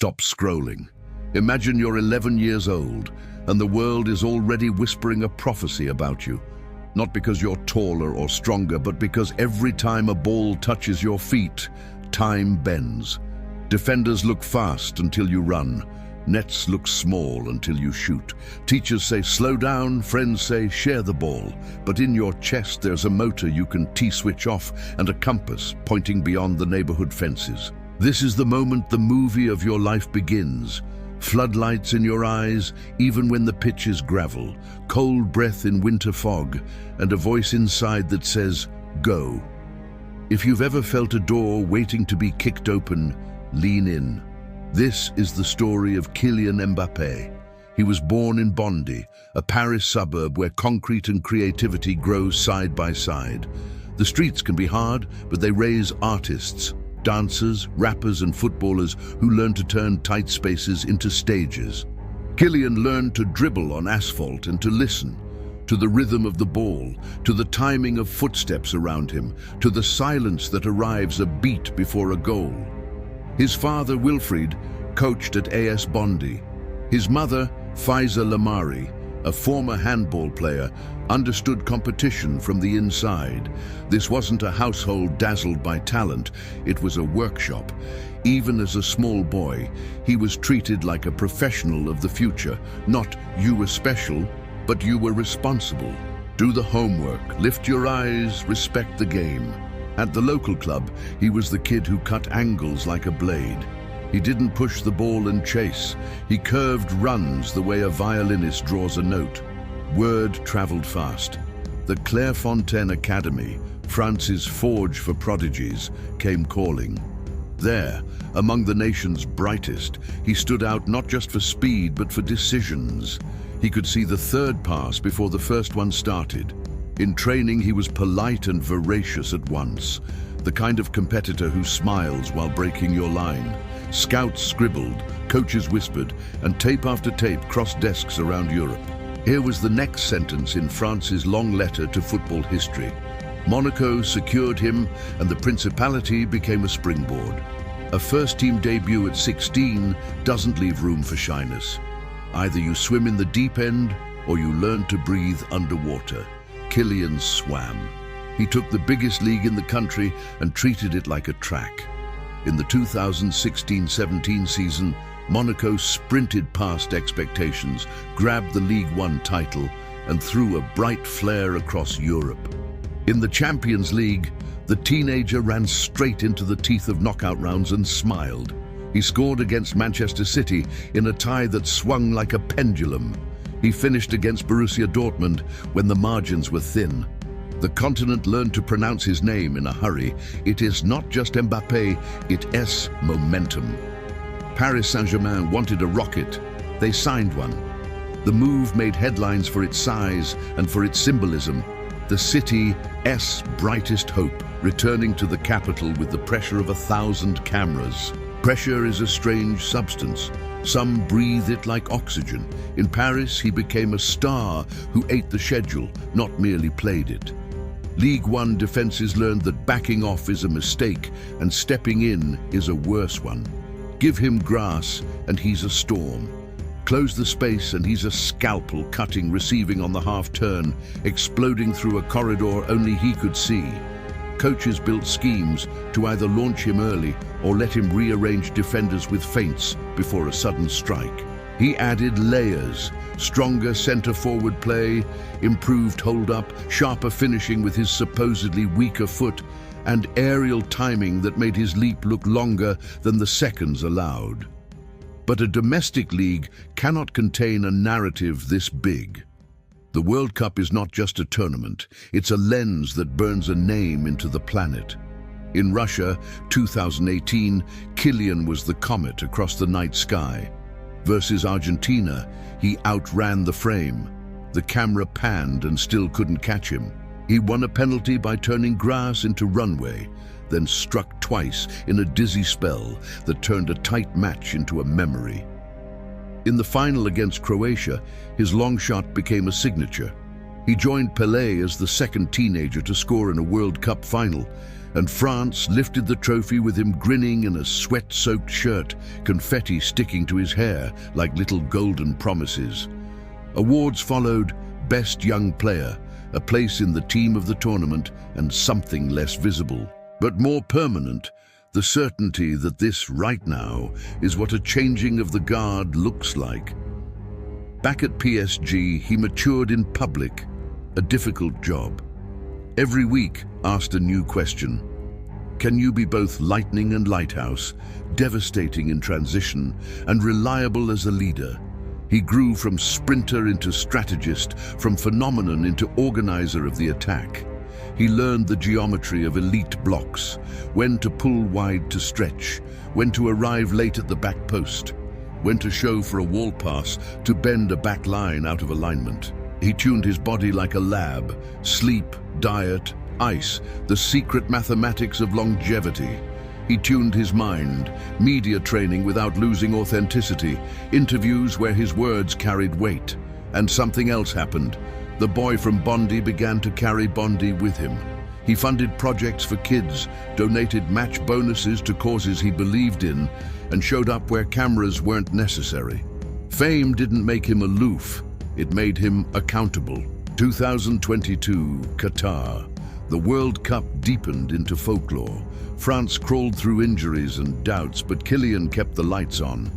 stop scrolling. Imagine you're 11 years old and the world is already whispering a prophecy about you. Not because you're taller or stronger, but because every time a ball touches your feet, time bends. Defenders look fast until you run. Nets look small until you shoot. Teachers say slow down, friends say share the ball. But in your chest there's a motor you can T-switch off and a compass pointing beyond the neighborhood fences. This is the moment the movie of your life begins. Floodlights in your eyes, even when the pitch is gravel, cold breath in winter fog, and a voice inside that says, go. If you've ever felt a door waiting to be kicked open, lean in. This is the story of Kylian Mbappé. He was born in Bondy, a Paris suburb where concrete and creativity grow side by side. The streets can be hard, but they raise artists, dancers, rappers and footballers who learn to turn tight spaces into stages. Kylian learned to dribble on asphalt and to listen, to the rhythm of the ball, to the timing of footsteps around him, to the silence that arrives a beat before a goal. His father, Wilfried, coached at AS Bondy. His mother, Faiza Lamari, a former handball player, understood competition from the inside. This wasn't a household dazzled by talent, it was a workshop. Even as a small boy, he was treated like a professional of the future. Not you were special, but you were responsible. Do the homework, lift your eyes, respect the game. At the local club, he was the kid who cut angles like a blade. He didn't push the ball and chase. He curved runs the way a violinist draws a note. Word traveled fast. The Clairefontaine Academy, France's forge for prodigies, came calling. There, among the nation's brightest, he stood out not just for speed, but for decisions. He could see the third pass before the first one started. In training, he was polite and voracious at once, the kind of competitor who smiles while breaking your line. Scouts scribbled, coaches whispered, and tape after tape crossed desks around Europe. Here was the next sentence in France's long letter to football history. Monaco secured him, and the Principality became a springboard. A first-team debut at 16 doesn't leave room for shyness. Either you swim in the deep end, or you learn to breathe underwater. Kylian swam. He took the biggest league in the country and treated it like a track. In the 2016-17 season, Monaco sprinted past expectations, grabbed the League One title, and threw a bright flare across Europe. In the Champions League, the teenager ran straight into the teeth of knockout rounds and smiled. He scored against Manchester City in a tie that swung like a pendulum. He finished against Borussia Dortmund when the margins were thin. The continent learned to pronounce his name in a hurry. It is not just Mbappé, it is momentum. Paris Saint-Germain wanted a rocket. They signed one. The move made headlines for its size and for its symbolism. The city's brightest hope, returning to the capital with the pressure of 1,000 cameras. Pressure is a strange substance. Some breathe it like oxygen. In Paris, he became a star who ate the schedule, not merely played it. League One defenses learned that backing off is a mistake and stepping in is a worse one. Give him grass and he's a storm. Close the space and he's a scalpel cutting, receiving on the half turn, exploding through a corridor only he could see. Coaches built schemes to either launch him early or let him rearrange defenders with feints before a sudden strike. He added layers, stronger center-forward play, improved hold-up, sharper finishing with his supposedly weaker foot, and aerial timing that made his leap look longer than the seconds allowed. But a domestic league cannot contain a narrative this big. The World Cup is not just a tournament, it's a lens that burns a name into the planet. In Russia, 2018, Kylian was the comet across the night sky. Versus Argentina, he outran the frame. The camera panned and still couldn't catch him. He won a penalty by turning grass into runway, then struck twice in a dizzy spell that turned a tight match into a memory. In the final against Croatia, his long shot became a signature. He joined Pelé as the second teenager to score in a World Cup final, and France lifted the trophy with him grinning in a sweat-soaked shirt, confetti sticking to his hair like little golden promises. Awards followed: Best Young Player, a place in the team of the tournament, and something less visible, but more permanent, the certainty that this, right now, is what a changing of the guard looks like. Back at PSG, he matured in public, a difficult job. Every week asked a new question. Can you be both lightning and lighthouse, devastating in transition, and reliable as a leader? He grew from sprinter into strategist, from phenomenon into organizer of the attack. He learned the geometry of elite blocks, when to pull wide to stretch, when to arrive late at the back post, when to show for a wall pass to bend a back line out of alignment. He tuned his body like a lab: sleep, diet, ice, the secret mathematics of longevity. He tuned his mind: media training without losing authenticity, interviews where his words carried weight. And something else happened. The boy from Bondi began to carry Bondi with him. He funded projects for kids, donated match bonuses to causes he believed in, and showed up where cameras weren't necessary. Fame didn't make him aloof, it made him accountable. 2022, Qatar. The World Cup deepened into folklore. France crawled through injuries and doubts, but Kylian kept the lights on.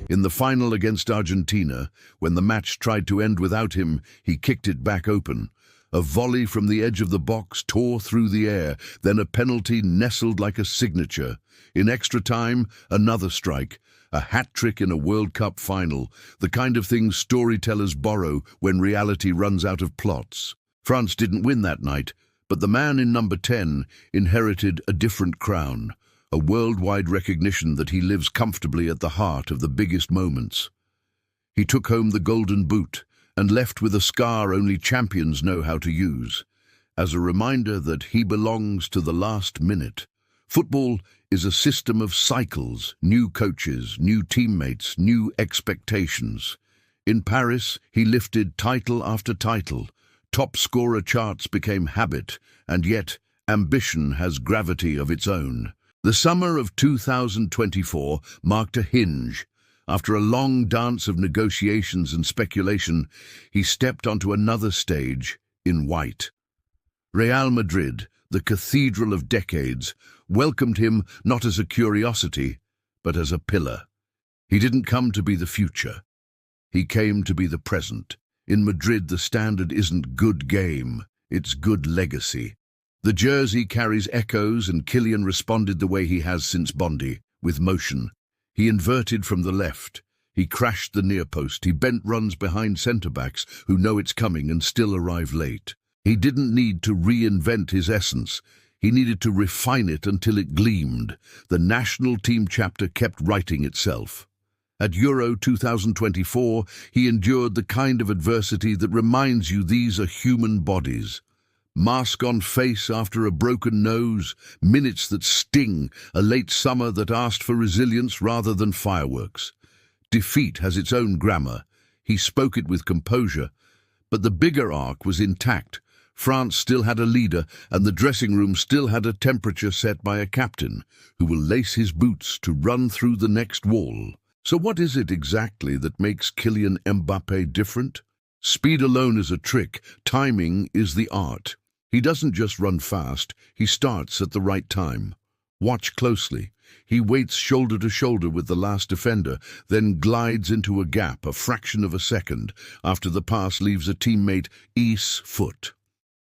In the final against Argentina, when the match tried to end without him, he kicked it back open. A volley from the edge of the box tore through the air, then a penalty nestled like a signature. In extra time, another strike. A hat-trick in a World Cup final, the kind of thing storytellers borrow when reality runs out of plots. France didn't win that night, but the man in number 10 inherited a different crown, a worldwide recognition that he lives comfortably at the heart of the biggest moments. He took home the golden boot and left with a scar only champions know how to use, as a reminder that he belongs to the last minute. Football is a system of cycles: new coaches, new teammates, new expectations. In Paris, he lifted title after title. Top scorer charts became habit, and yet ambition has gravity of its own. The summer of 2024 marked a hinge. After a long dance of negotiations and speculation, he stepped onto another stage in white. Real Madrid, the cathedral of decades, welcomed him not as a curiosity, but as a pillar. He didn't come to be the future. He came to be the present. In Madrid, the standard isn't good game, it's good legacy. The jersey carries echoes, and Kylian responded the way he has since Bondi, with motion. He inverted from the left. He crashed the near post. He bent runs behind centre-backs who know it's coming and still arrive late. He didn't need to reinvent his essence. He needed to refine it until it gleamed. The national team chapter kept writing itself. At Euro 2024, he endured the kind of adversity that reminds you these are human bodies. Mask on face after a broken nose, minutes that sting, a late summer that asked for resilience rather than fireworks. Defeat has its own grammar. He spoke it with composure. But the bigger arc was intact. France still had a leader, and the dressing room still had a temperature set by a captain who will lace his boots to run through the next wall. So what is it exactly that makes Kylian Mbappé different? Speed alone is a trick. Timing is the art. He doesn't just run fast, he starts at the right time. Watch closely. He waits shoulder to shoulder with the last defender, then glides into a gap a fraction of a second after the pass leaves a teammate ease foot.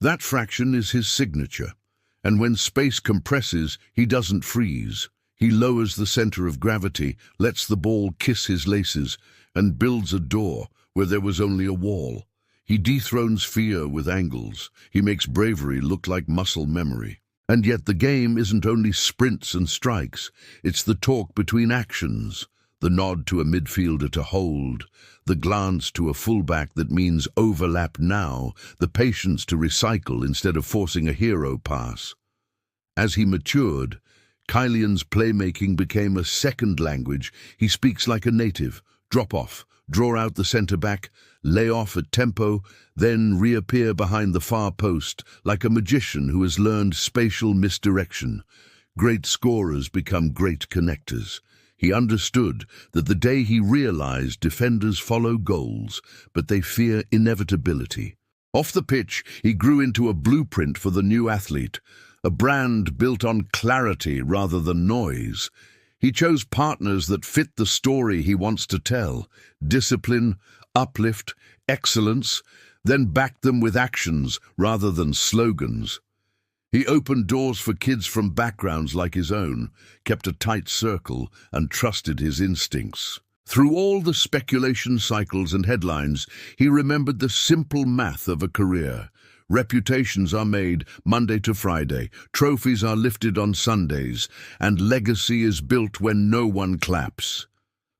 That fraction is his signature, and when space compresses, he doesn't freeze. He lowers the center of gravity, lets the ball kiss his laces, and builds a door where there was only a wall. He dethrones fear with angles. He makes bravery look like muscle memory. And yet the game isn't only sprints and strikes. It's the talk between actions, the nod to a midfielder to hold, the glance to a fullback that means overlap now, the patience to recycle instead of forcing a hero pass. As he matured, Kylian's playmaking became a second language. He speaks like a native, Drop off, draw out the centre-back, lay off at tempo, then reappear behind the far post like a magician who has learned spatial misdirection. Great scorers become great connectors. He understood that the day he realized defenders follow goals, but they fear inevitability. Off the pitch, he grew into a blueprint for the new athlete, a brand built on clarity rather than noise. He chose partners that fit the story he wants to tell: discipline, uplift, excellence, then backed them with actions rather than slogans. He opened doors for kids from backgrounds like his own, kept a tight circle, and trusted his instincts. Through all the speculation cycles and headlines, he remembered the simple math of a career. Reputations are made Monday to Friday, trophies are lifted on Sundays, and legacy is built when no one claps.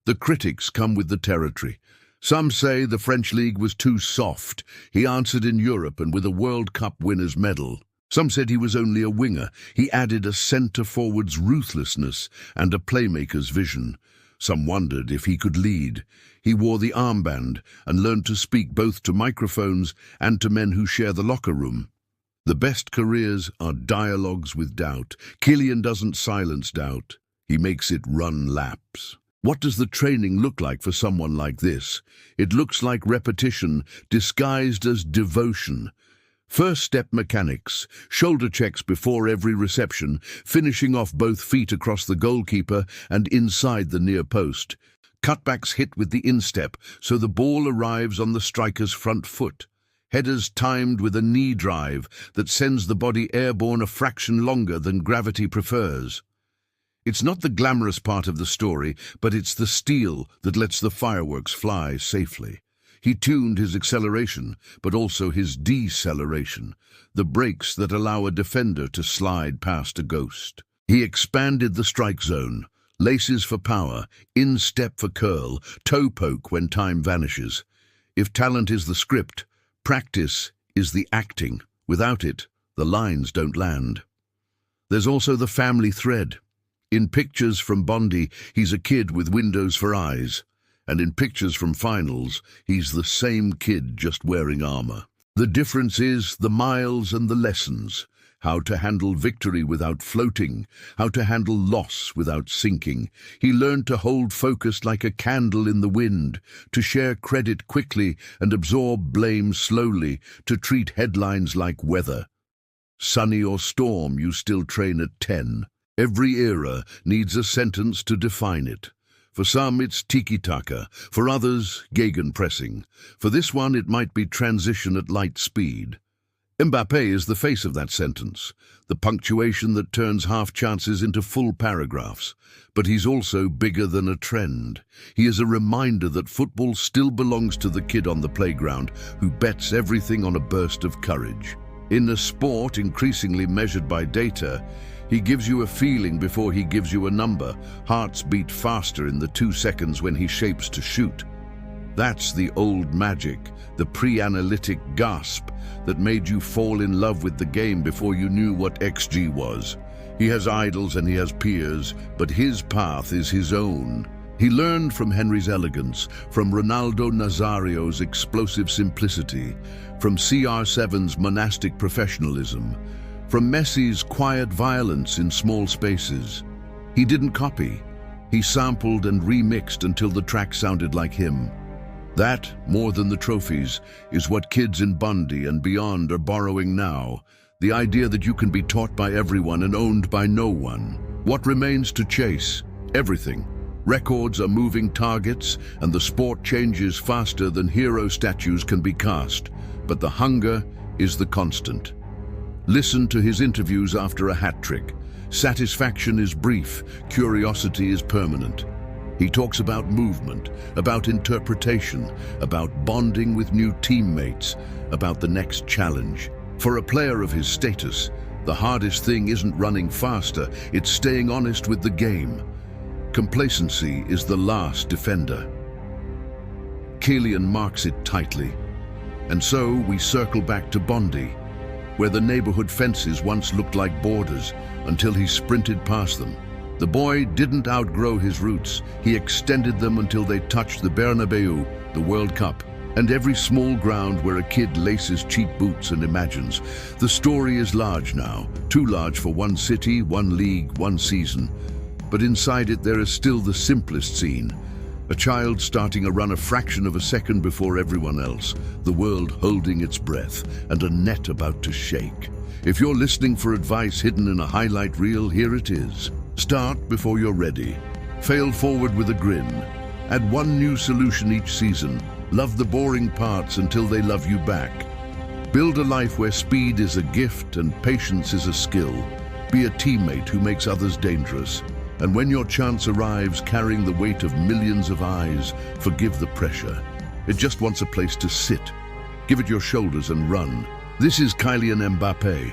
The critics come with the territory. Some say the French league was too soft. He answered in Europe and with a World Cup winner's medal. Some said he was only a winger. He added a centre-forward's ruthlessness and a playmaker's vision. Some wondered if he could lead. He wore the armband and learned to speak both to microphones and to men who share the locker room. The best careers are dialogues with doubt. Kylian doesn't silence doubt. He makes it run laps. What does the training look like for someone like this? It looks like repetition disguised as devotion. First step mechanics, shoulder checks before every reception, finishing off both feet across the goalkeeper and inside the near post. Cutbacks hit with the instep so the ball arrives on the striker's front foot. Headers timed with a knee drive that sends the body airborne a fraction longer than gravity prefers. It's not the glamorous part of the story, but it's the steel that lets the fireworks fly safely. He tuned his acceleration, but also his deceleration, the brakes that allow a defender to slide past a ghost. He expanded the strike zone, laces for power, instep for curl, toe poke when time vanishes. If talent is the script, practice is the acting. Without it, the lines don't land. There's also the family thread. In pictures from Bondi, he's a kid with windows for eyes. And in pictures from finals, he's the same kid just wearing armor. The difference is the miles and the lessons. How to handle victory without floating, how to handle loss without sinking. He learned to hold focus like a candle in the wind, to share credit quickly and absorb blame slowly, to treat headlines like weather. Sunny or storm, you still train at 10. Every era needs a sentence to define it. For some, it's tiki-taka. For others, gegenpressing. For this one, it might be transition at light speed. Mbappé is the face of that sentence, the punctuation that turns half chances into full paragraphs. But he's also bigger than a trend. He is a reminder that football still belongs to the kid on the playground who bets everything on a burst of courage. In a sport increasingly measured by data, he gives you a feeling before he gives you a number. Hearts beat faster in the 2 seconds when he shapes to shoot. That's the old magic, the pre-analytic gasp that made you fall in love with the game before you knew what XG was. He has idols and he has peers, but his path is his own. He learned from Henry's elegance, from Ronaldo Nazario's explosive simplicity, from CR7's monastic professionalism, from Messi's quiet violence in small spaces. He didn't copy. He sampled and remixed until the track sounded like him. That, more than the trophies, is what kids in Bondi and beyond are borrowing now. The idea that you can be taught by everyone and owned by no one. What remains to chase? Everything. Records are moving targets, and the sport changes faster than hero statues can be cast. But the hunger is the constant. Listen to his interviews after a hat trick. Satisfaction is brief, curiosity is permanent. He talks about movement, about interpretation, about bonding with new teammates, about the next challenge. For a player of his status, the hardest thing isn't running faster, it's staying honest with the game. Complacency is the last defender. Kylian marks it tightly. And so we circle back to Bondi, where the neighborhood fences once looked like borders until he sprinted past them. The boy didn't outgrow his roots. He extended them until they touched the Bernabeu, the World Cup, and every small ground where a kid laces cheap boots and imagines. The story is large now, too large for one city, one league, one season. But inside it there is still the simplest scene. A child starting a run a fraction of a second before everyone else, the world holding its breath, and a net about to shake. If you're listening for advice hidden in a highlight reel, here it is. Start before you're ready. Fail forward with a grin. Add one new solution each season. Love the boring parts until they love you back. Build a life where speed is a gift and patience is a skill. Be a teammate who makes others dangerous. And when your chance arrives, carrying the weight of millions of eyes, forgive the pressure. It just wants a place to sit. Give it your shoulders and run. This is Kylian Mbappé.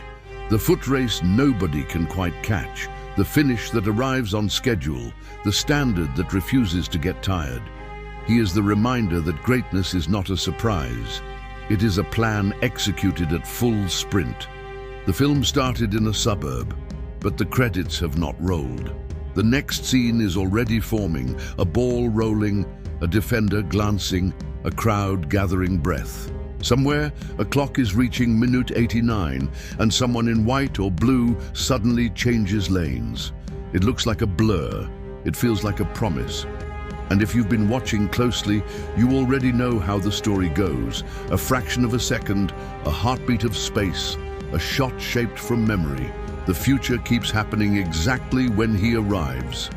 The foot race nobody can quite catch. The finish that arrives on schedule. The standard that refuses to get tired. He is the reminder that greatness is not a surprise. It is a plan executed at full sprint. The film started in a suburb, but the credits have not rolled. The next scene is already forming, a ball rolling, a defender glancing, a crowd gathering breath. Somewhere, a clock is reaching minute 89, and someone in white or blue suddenly changes lanes. It looks like a blur. It feels like a promise. And if you've been watching closely, you already know how the story goes. A fraction of a second, a heartbeat of space, a shot shaped from memory. The future keeps happening exactly when he arrives.